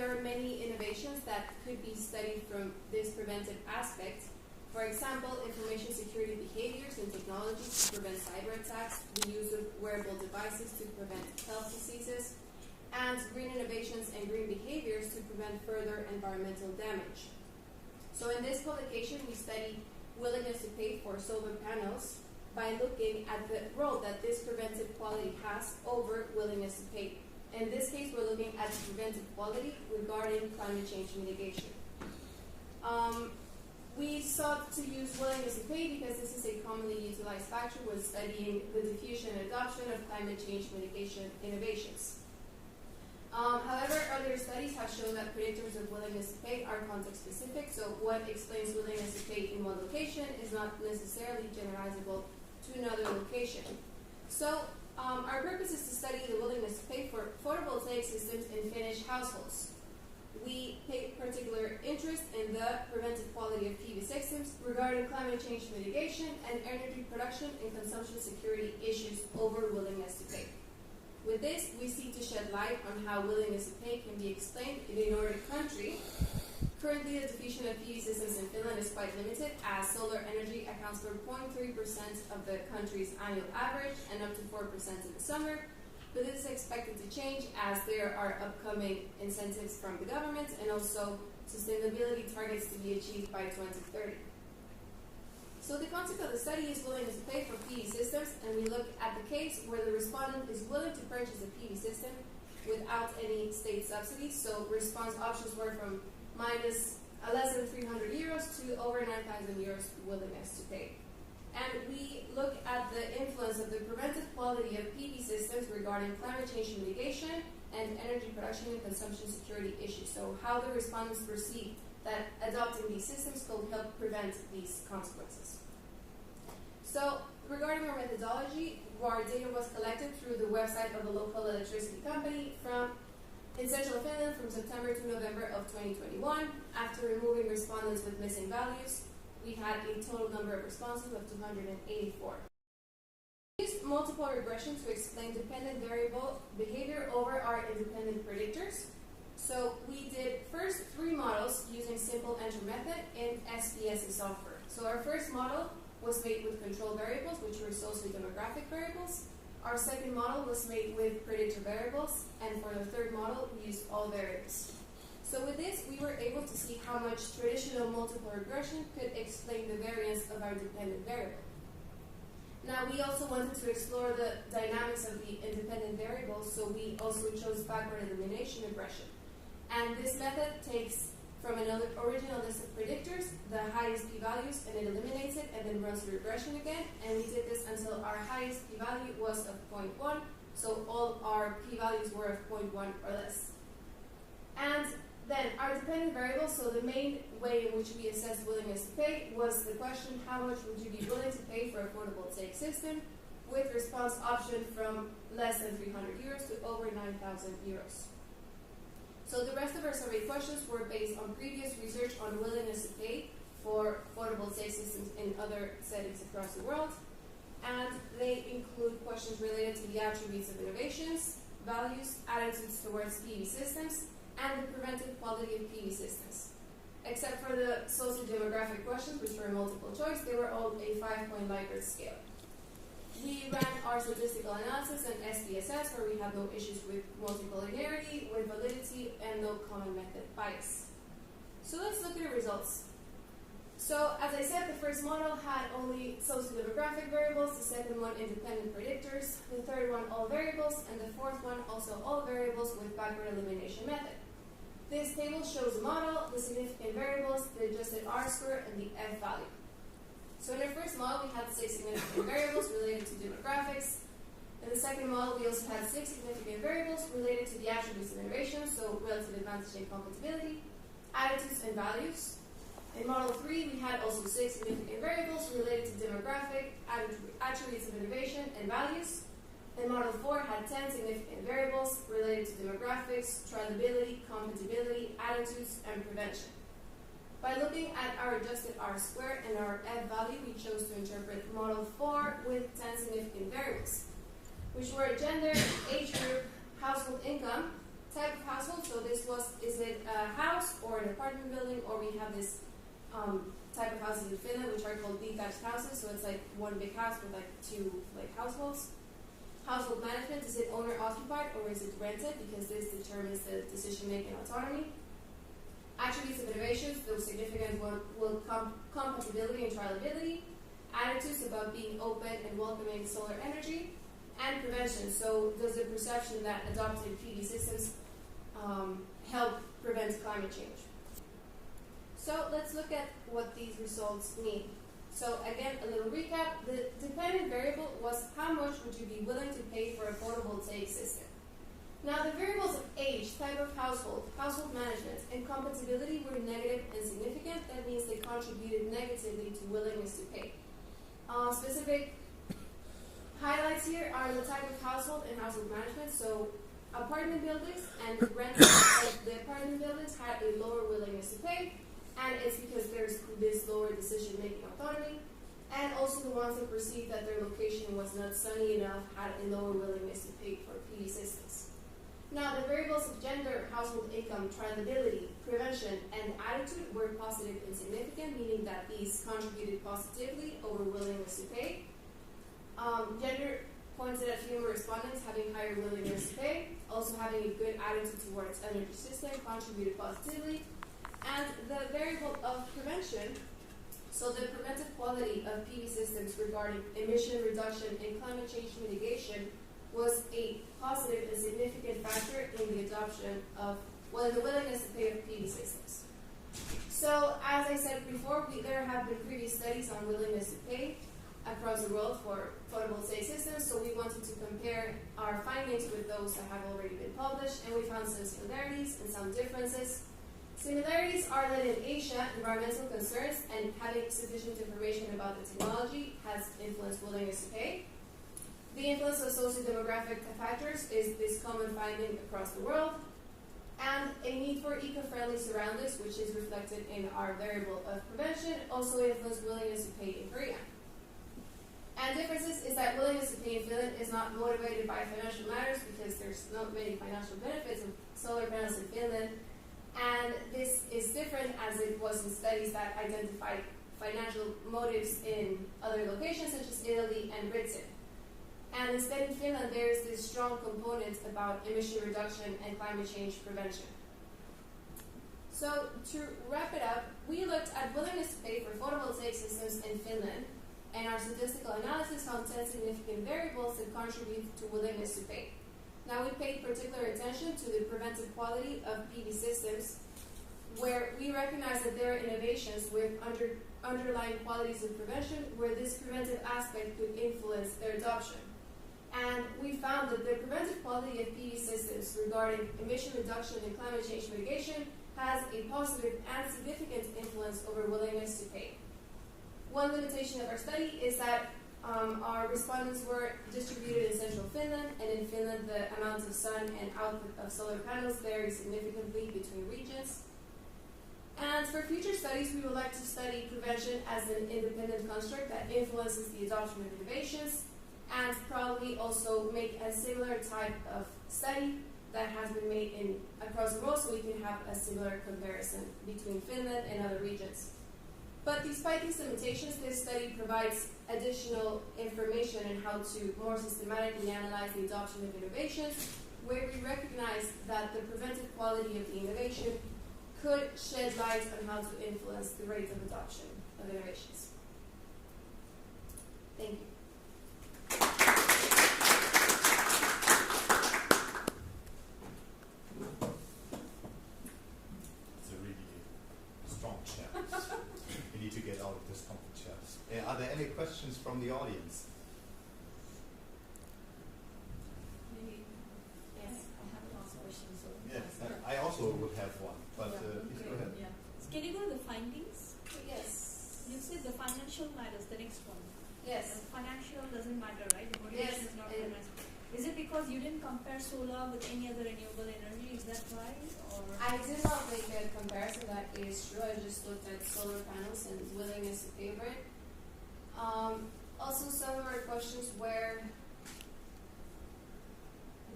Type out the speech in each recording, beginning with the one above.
there are many innovations that could be studied from this preventive aspect. For example, information security behaviors and technologies to prevent cyber attacks, the use of wearable devices to prevent health diseases, and green innovations and green behaviors to prevent further environmental damage. So in this publication, we study willingness to pay for solar panels by looking at the role that this preventive quality has over willingness to pay. In this case, we're looking at the preventive quality regarding climate change mitigation. We sought to use willingness to pay because this is a commonly utilized factor when studying the diffusion and adoption of climate change mitigation innovations. However, earlier studies have shown that predictors of willingness to pay are context-specific, so what explains willingness to pay in one location is not necessarily generalizable to another location. So, our purpose is to study the willingness to pay for photovoltaic systems in Finnish households. We pay particular interest in the preventive quality of PV systems regarding climate change mitigation and energy production and consumption security issues over willingness to pay. With this, we seek to shed light on how willingness to pay can be explained in a Nordic country. Currently, the diffusion of PV systems in Finland is quite limited, as solar energy accounts for 0.3% of the country's annual average and up to 4% in the summer. But this is expected to change as there are upcoming incentives from the government and also sustainability targets to be achieved by 2030. So the concept of the study is willingness to pay for PV systems, and we look at the case where the respondent is willing to purchase a PV system without any state subsidies. So response options were from minus less than 300 euros to over 9,000 euros willingness to pay. And we look at the influence of the preventive quality of PV systems regarding climate change mitigation and energy production and consumption security issues. So how the respondents perceive that adopting these systems could help prevent these consequences. So regarding our methodology, our data was collected through the website of a local electricity company in central Finland from September to November of 2021. After removing respondents with missing values, we had a total number of responses of 284. We used multiple regression to explain dependent variable behavior over our independent predictors. So we did first 3 models using simple enter method in SPS software. So our first model was made with control variables, which were socio-demographic variables. Our second model was made with predictor variables, and for the third model, we used all variables. So with this, we were able to see how much traditional multiple regression could explain the variance of our dependent variable. Now, we also wanted to explore the dynamics of the independent variables, so we also chose backward elimination regression. And this method takes from an original list of predictors the highest p-values, and it eliminates it and then runs the regression again. And we did this until our highest p-value was of 0.1, so all our p-values were of 0.1 or less. And then our dependent variables, so the main way in which we assessed willingness to pay was the question, how much would you be willing to pay for a photovoltaic system, with response option from less than 300 euros to over 9,000 euros. So the rest of our survey questions were based on previous research on willingness to pay for photovoltaic systems in other settings across the world, and they include questions related to the attributes of innovations, values, attitudes towards PV systems, and the preventive quality of PV systems. Except for the socio-demographic questions, which were multiple choice, they were all a 5-point Likert scale. We ran our statistical analysis and SPSS, where we had no issues with multicollinearity, with validity, and no common method bias. So let's look at the results. So as I said, the first model had only socio-demographic variables, the second one independent predictors, the third one all variables, and the fourth one also all variables with backward elimination method. This table shows the model, the significant variables, the adjusted R-square, and the F value. So in our first model, we had 6 significant variables related to demographics. In the second model, we also had 6 significant variables related to the attributes of innovation, so relative advantage and compatibility, attitudes, and values. In model 3, we had also 6 significant variables related to demographic, attributes of innovation, and values. And model 4 had 10 significant variables related to demographics, trialability, compatibility, attitudes, and prevention. By looking at our adjusted R-square and our F value, we chose to interpret model 4 with 10 significant variables, which were gender, age group, household income, type of household. So is it a house or an apartment building, or we have this type of houses in Finland which are called detached houses. So it's like one big house with like two like households. Household management, is it owner occupied or is it rented? Because this determines the decision making autonomy. Attributes of innovations, those significant one will compatibility and trialability. Attitudes about being open and welcoming solar energy. And prevention, so does the perception that adopted PV systems help prevent climate change? So let's look at what these results mean. So again, a little recap. The dependent variable was how much would you be willing to pay for a photovoltaic system. Now the variables of age, type of household, household management, and compatibility were negative and significant. That means they contributed negatively to willingness to pay. Specific highlights here are the type of household and household management. So apartment buildings and rentals, the apartment buildings had a lower willingness to pay, and it's because there's this lower decision-making autonomy, and also the ones that perceived that their location was not sunny enough had a lower willingness to pay for PV systems. Now, the variables of gender, household income, trialability, prevention, and attitude were positive and significant, meaning that these contributed positively over willingness to pay. Gender pointed at fewer respondents having higher willingness to pay, also having a good attitude towards energy system contributed positively. And the variable of prevention, so the preventive quality of PV systems regarding emission reduction and climate change mitigation was a positive and significant factor in the adoption of, the willingness to pay of PV systems. So, as I said before, there have been previous studies on willingness to pay across the world for photovoltaic systems, so we wanted to compare our findings with those that have already been published, and we found some similarities and some differences. Similarities are that in Asia, environmental concerns and having sufficient information about the technology has influenced willingness to pay. The influence of socio-demographic factors is this common finding across the world, and a need for eco-friendly surroundings, which is reflected in our variable of prevention, also influenced willingness to pay in Korea. And differences is that willingness to pay in Finland is not motivated by financial matters because there's not many financial benefits of solar panels in Finland. And this is different as it was in studies that identified financial motives in other locations such as Italy and Britain. And instead in Finland there is this strong component about emission reduction and climate change prevention. So to wrap it up, we looked at willingness to pay for photovoltaic systems in Finland, and our statistical analysis found 10 significant variables that contribute to willingness to pay. Now, we paid particular attention to the preventive quality of PV systems, where we recognize that there are innovations with underlying qualities of prevention, where this preventive aspect could influence their adoption. And we found that the preventive quality of PV systems regarding emission reduction and climate change mitigation has a positive and significant influence over willingness to pay. One limitation of our study is that our respondents were distributed in central Finland, and in Finland the amount of sun and output of solar panels vary significantly between regions. And for future studies, we would like to study prevention as an independent construct that influences the adoption of innovations, and probably also make a similar type of study that has been made across the world, so we can have a similar comparison between Finland and other regions. But despite these limitations, this study provides additional information on how to more systematically analyze the adoption of innovations, where we recognize that the preventive quality of the innovation could shed light on how to influence the rate of adoption of innovations. Thank you. It's a really strong chat. We need to get out of this comfort chairs. Are there any questions from the audience? Maybe, yes, I have a last question. So Yes, I also would have one, but please go ahead. Yeah. So can you go to the findings? Yes. You said the financial matters, the next one. Yes. The financial doesn't matter, right? The motivation Yes, is not it- financial. Is it because you didn't compare solar with any other renewable energy? Is that why? Or I did not make a comparison, that is true. I just looked at solar panels and willingness to pay for it. Also, some of our questions where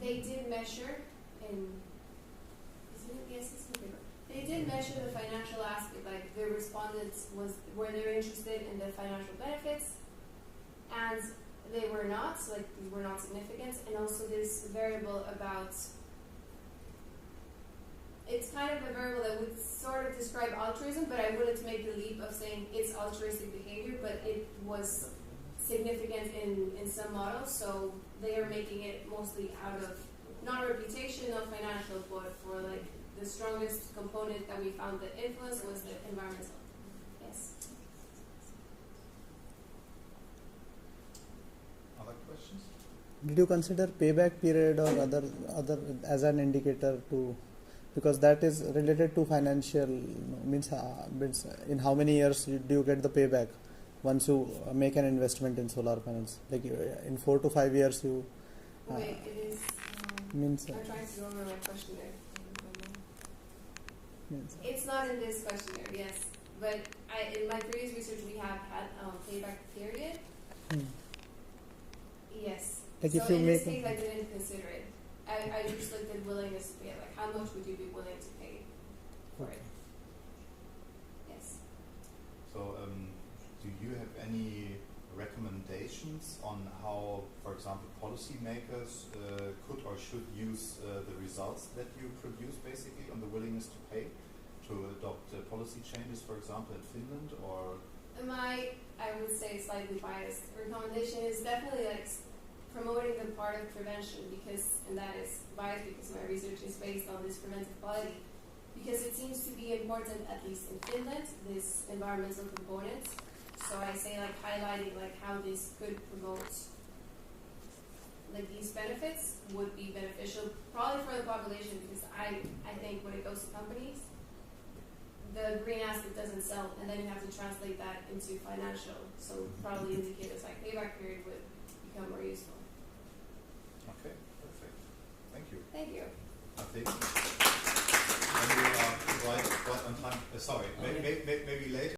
they did measure in Yes, it's in the paper. They did mention the financial aspect, like the respondents were they interested in the financial benefits, and they were not, so like these were not significant, and also this variable about, it's kind of a variable that would sort of describe altruism, but I wouldn't make the leap of saying it's altruistic behavior, but it was significant in some models, so they are making it mostly out of not reputation, not financial, but for like the strongest component that we found that influence was the environmental. Yes. Other questions? Did you consider payback period or other as an indicator to, because that is related to financial, means in how many years do you get the payback once you make an investment in solar panels? Like in 4 to 5 years you. Wait, it is. Means. I'm trying to remember my questionnaire. Means. It's not in this questionnaire, yes, but in my previous research we have had payback period. Yes. Like so if you in make this case, I didn't consider it. I just looked at willingness to pay. Like, how much would you be willing to pay for it? Yes. So, do you have any recommendations on how, for example, policymakers could or should use the results that you produce, basically, on the willingness to pay, to adopt policy changes, for example, in Finland, or? I would say, slightly biased recommendation is definitely like promoting the part of prevention, because, and that is biased because my research is based on this preventive quality, because it seems to be important, at least in Finland, this environmental component. So I say like highlighting like how this could promote like these benefits would be beneficial probably for the population, because I think when it goes to companies, the green aspect doesn't sell, and then you have to translate that into financial. So probably indicators like payback period would become more useful. Okay, perfect. Thank you. Thank you. I think when we are right on time. Sorry, maybe later.